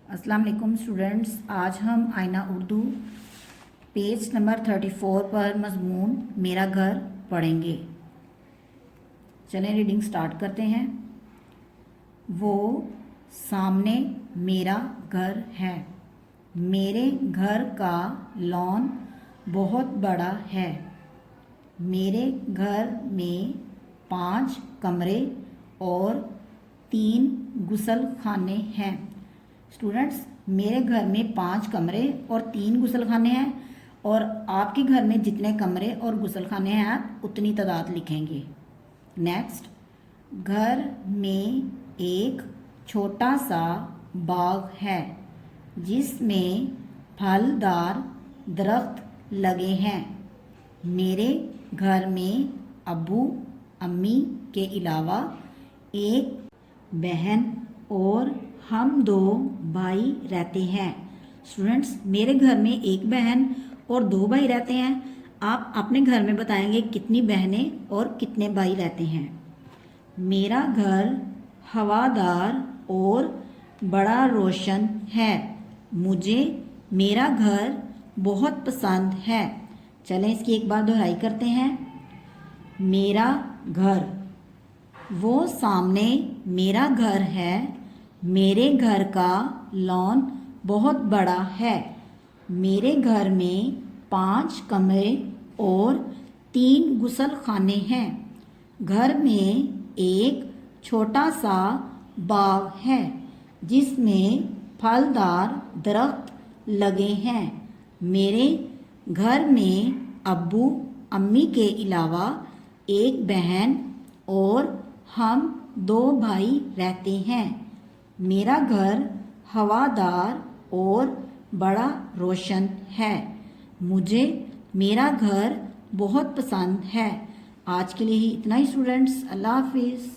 अस्सलाम वालेकुम स्टूडेंट्स, आज हम आईना उर्दू पेज नंबर 34 पर मज़मून मेरा घर पढ़ेंगे। चलें रीडिंग स्टार्ट करते हैं। वो सामने मेरा घर है। मेरे घर का लॉन बहुत बड़ा है। मेरे घर में 5 कमरे और 3 गुसल खाने हैं। स्टूडेंट्स, मेरे घर में 5 कमरे और 3 गुसल खाने हैं और आपके घर में जितने कमरे और गुसल खाने हैं आप उतनी तादाद लिखेंगे। नेक्स्ट, घर में एक छोटा सा बाग है जिसमें फलदार दरख्त लगे हैं। मेरे घर में अब्बू अम्मी के अलावा एक बहन और हम 2 भाई रहते हैं। स्टूडेंट्स, मेरे घर में एक बहन और 2 भाई रहते हैं। आप अपने घर में बताएंगे कितनी बहनें और कितने भाई रहते हैं। मेरा घर हवादार और बड़ा रोशन है। मुझे मेरा घर बहुत पसंद है। चलें इसकी एक बार दोहराई करते हैं। मेरा घर, वो सामने मेरा घर है। मेरे घर का लॉन बहुत बड़ा है। मेरे घर में 5 कमरे और 3 गुसल खाने हैं। घर में एक छोटा सा बाग है जिसमें फलदार दरख्त लगे हैं। मेरे घर में अब्बू अम्मी के अलावा एक बहन और हम 2 भाई रहते हैं। मेरा घर हवादार और बड़ा रोशन है। मुझे मेरा घर बहुत पसंद है। आज के लिए ही इतना ही स्टूडेंट्स। अल्लाह हाफिज़।